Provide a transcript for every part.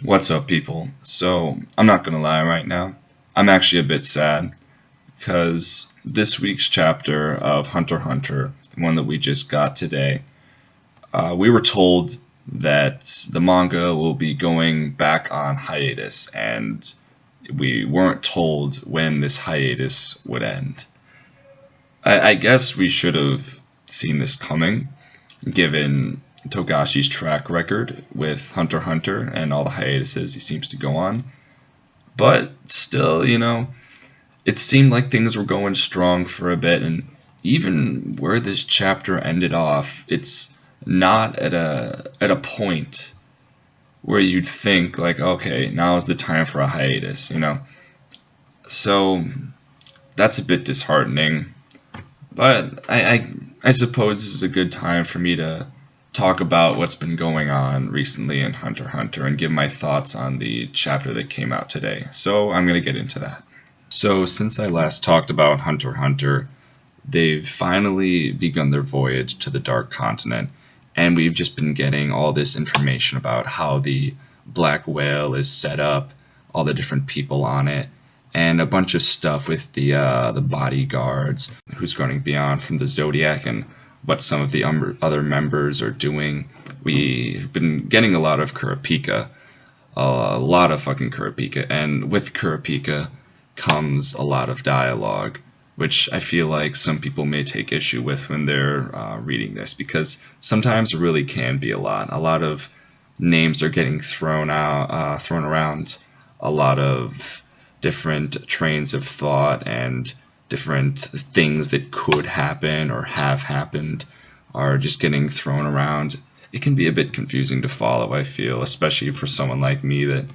What's up, people? So, I'm not gonna lie right now. I'm actually a bit sad because this week's chapter of Hunter x Hunter, the one that we just got today, we were told that the manga will be going back on hiatus, and we weren't told when this hiatus would end. I guess we should have seen this coming, given Togashi's track record with Hunter x Hunter and all the hiatuses he seems to go on. But still, it seemed like things were going strong for a bit, and even where this chapter ended off, it's not at a point where you'd think like, okay, now is the time for a hiatus, So that's a bit disheartening. But I suppose this is a good time for me to talk about what's been going on recently in Hunter x Hunter and give my thoughts on the chapter that came out today. So I'm going to get into that. So since I last talked about Hunter x Hunter, they've finally begun their voyage to the Dark Continent, and we've just been getting all this information about how the Black Whale is set up, all the different people on it, and a bunch of stuff with the bodyguards, who's going beyond from the Zodiac, and what some of the other members are doing. We've been getting a lot of Kurapika, a lot of fucking Kurapika, and with Kurapika comes a lot of dialogue, which I feel like some people may take issue with when they're reading this, because sometimes it really can be a lot. A lot of names are getting thrown around, a lot of different trains of thought and different things that could happen or have happened are just getting thrown around. It can be a bit confusing to follow, I feel, especially for someone like me that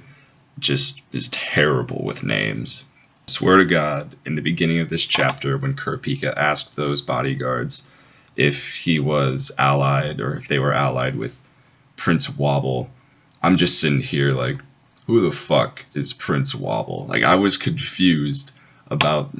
just is terrible with names. I swear to God, in the beginning of this chapter, when Kurapika asked those bodyguards if he was allied or if they were allied with Prince Wobble, I'm just sitting here like, who the fuck is Prince Wobble? Like, I was confused about,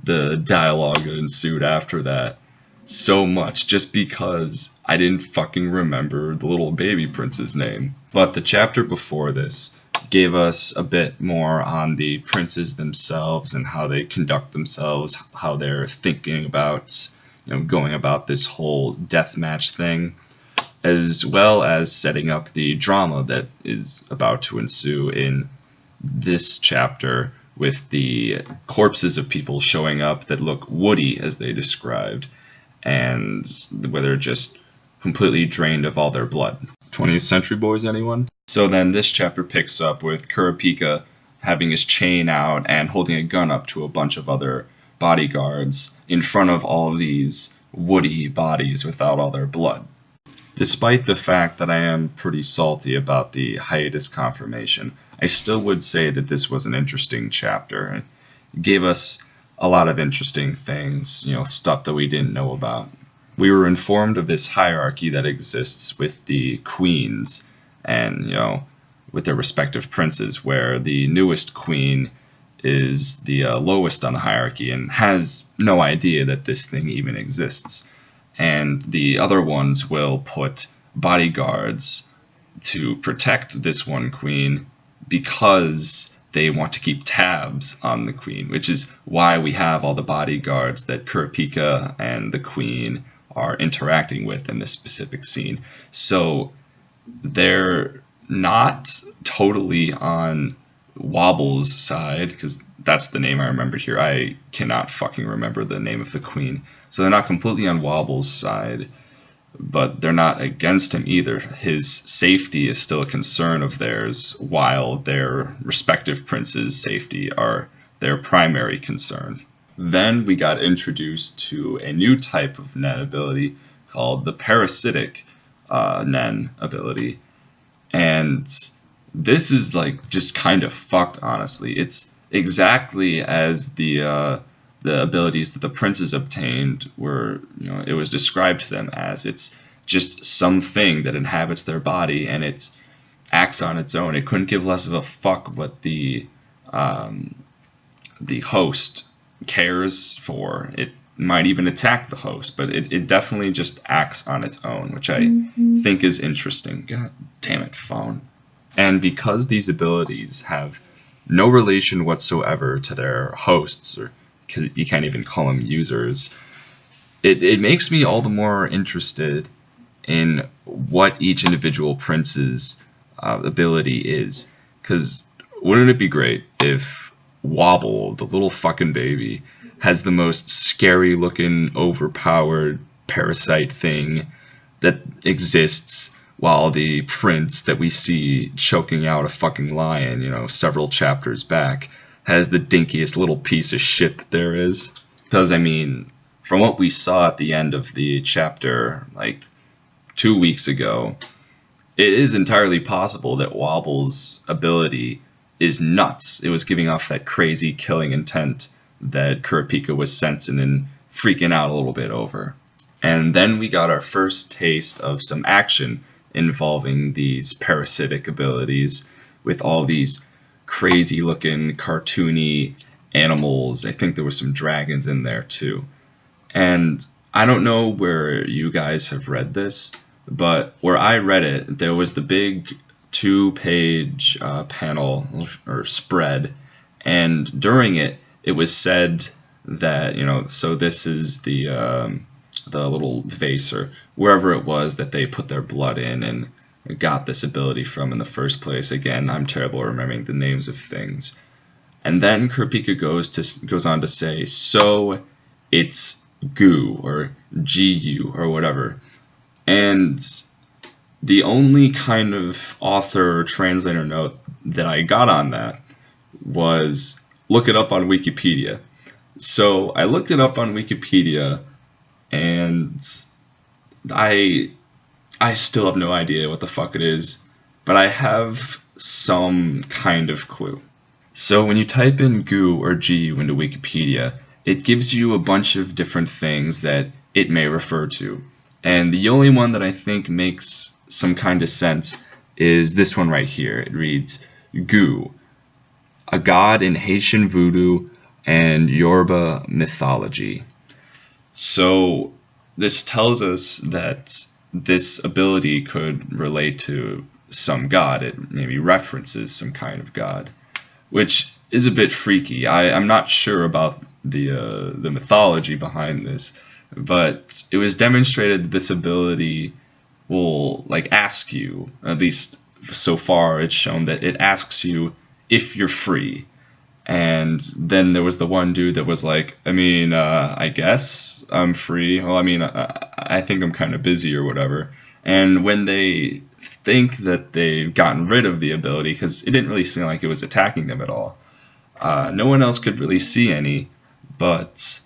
the dialogue that ensued after that so much, just because I didn't fucking remember the little baby prince's name. But the chapter before this gave us a bit more on the princes themselves and how they conduct themselves, how they're thinking about, going about this whole deathmatch thing, as well as setting up the drama that is about to ensue in this chapter, with the corpses of people showing up that look woody, as they described, and where they're just completely drained of all their blood. 20th Century Boys, anyone? So then this chapter picks up with Kurapika having his chain out and holding a gun up to a bunch of other bodyguards in front of all of these woody bodies without all their blood. Despite the fact that I am pretty salty about the hiatus confirmation, I still would say that this was an interesting chapter. It gave us a lot of interesting things, stuff that we didn't know about. We were informed of this hierarchy that exists with the queens and, with their respective princes, where the newest queen is the lowest on the hierarchy and has no idea that this thing even exists. And the other ones will put bodyguards to protect this one queen because they want to keep tabs on the queen, which is why we have all the bodyguards that Kurapika and the queen are interacting with in this specific scene. So they're not totally on Wobble's side, because that's the name I remember here. I cannot fucking remember the name of the queen. So they're not completely on Wobble's side, but they're not against him either. His safety is still a concern of theirs, while their respective princes' safety are their primary concern. Then we got introduced to a new type of Nen ability called the parasitic Nen ability. And this is like just kind of fucked, honestly. It's exactly as the abilities that the princes obtained were, it was described to them as. It's just something that inhabits their body and it acts on its own. It couldn't give less of a fuck what the host cares for. It might even attack the host, but it definitely just acts on its own, which I think is interesting. God damn it, phone. And because these abilities have no relation whatsoever to their hosts, or because you can't even call them users, it makes me all the more interested in what each individual prince's ability is. Because wouldn't it be great if Wobble, the little fucking baby, has the most scary looking, overpowered parasite thing that exists, while the prince that we see choking out a fucking lion, several chapters back, has the dinkiest little piece of shit that there is? Because, I mean, from what we saw at the end of the chapter, like 2 weeks ago, it is entirely possible that Wobble's ability is nuts. It was giving off that crazy killing intent that Kurapika was sensing and freaking out a little bit over. And then we got our first taste of some action involving these parasitic abilities with all these crazy looking cartoony animals. I think there were some dragons in there too. And I don't know where you guys have read this, but where I read it, there was the big 2-page panel or spread, and during it, it was said that, so this is the little vase or wherever it was that they put their blood in and got this ability from in the first place. Again, I'm terrible at remembering the names of things. And then Kurapika goes on to say, so it's Gu or GU or whatever. And the only kind of author or translator note that I got on that was look it up on Wikipedia. So I looked it up on Wikipedia, and I still have no idea what the fuck it is, but I have some kind of clue. So when you type in GU or GU into Wikipedia, it gives you a bunch of different things that it may refer to. And the only one that I think makes some kind of sense is this one right here. It reads, Gu, a god in Haitian voodoo and Yoruba mythology. So this tells us that this ability could relate to some god. It maybe references some kind of god, which is a bit freaky. I'm not sure about the mythology behind this, but it was demonstrated that this ability will ask you, at least so far it's shown that it asks you if you're free. And then there was the one dude that was like, I guess I'm free. Well, I think I'm kind of busy or whatever. And when they think that they've gotten rid of the ability, because it didn't really seem like it was attacking them at all, no one else could really see any, but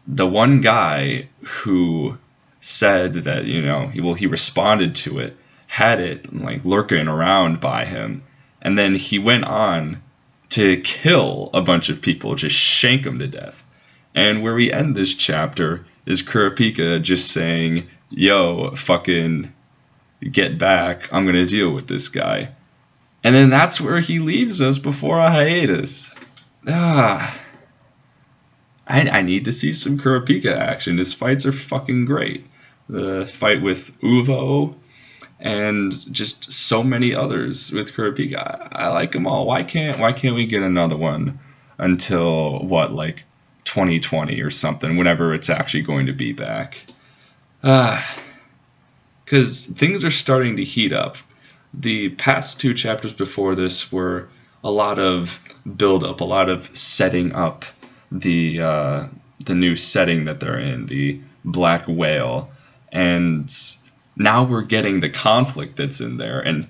the one guy who said that, he responded to it, had it lurking around by him, and then he went on to kill a bunch of people, just shank them to death. And where we end this chapter is Kurapika just saying, yo, fucking get back, I'm gonna deal with this guy. And then that's where he leaves us before a hiatus. I need to see some Kurapika action. His fights are fucking great. The fight with Uvo, and just so many others with Kurapika. I like them all. Why can't we get another one until 2020 or something, whenever it's actually going to be back? Because things are starting to heat up. The past 2 chapters before this were a lot of build up, a lot of setting up the new setting that they're in, the Black Whale, and now we're getting the conflict that's in there, and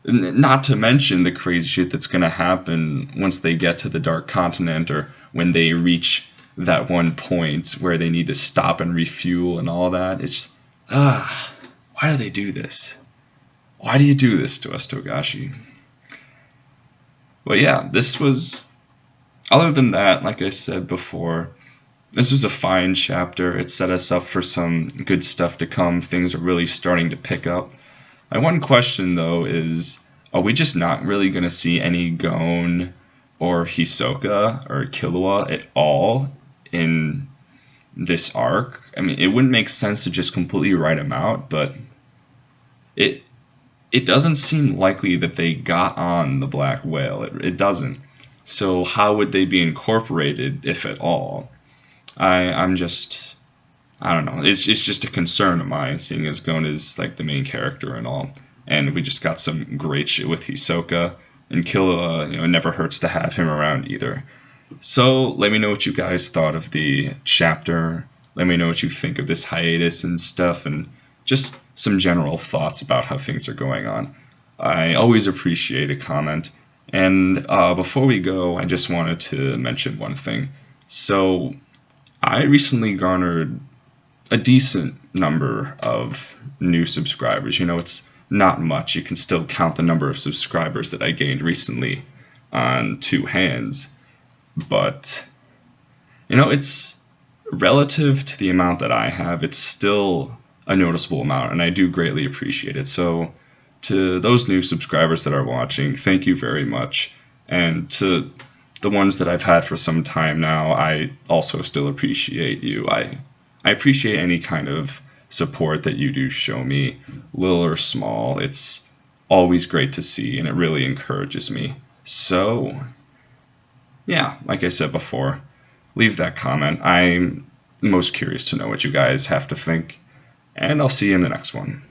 not to mention the crazy shit that's going to happen once they get to the Dark Continent, or when they reach that one point where they need to stop and refuel and all that. It's why do they do this? Why do you do this to us, Togashi? But yeah, this was, other than that, like I said before, this was a fine chapter. It set us up for some good stuff to come. Things are really starting to pick up. My one question, though, is, are we just not really going to see any Gon or Hisoka or Killua at all in this arc? It wouldn't make sense to just completely write them out, but it it doesn't seem likely that they got on the black whale. It doesn't. So how would they be incorporated, if at all? I don't know. It's just a concern of mine, seeing as Gon is like the main character and all, and we just got some great shit with Hisoka, and Killua, it never hurts to have him around either. So let me know what you guys thought of the chapter. Let me know what you think of this hiatus and stuff, and just some general thoughts about how things are going on. I always appreciate a comment. And before we go, I just wanted to mention one thing. So I recently garnered a decent number of new subscribers. It's not much. You can still count the number of subscribers that I gained recently on two hands. But, it's relative to the amount that I have, it's still a noticeable amount, and I do greatly appreciate it. So to those new subscribers that are watching, thank you very much. And to the ones that I've had for some time now, I also still appreciate you. I appreciate any kind of support that you do show me, little or small. It's always great to see, and it really encourages me. So, yeah, like I said before, leave that comment. I'm most curious to know what you guys have to think, and I'll see you in the next one.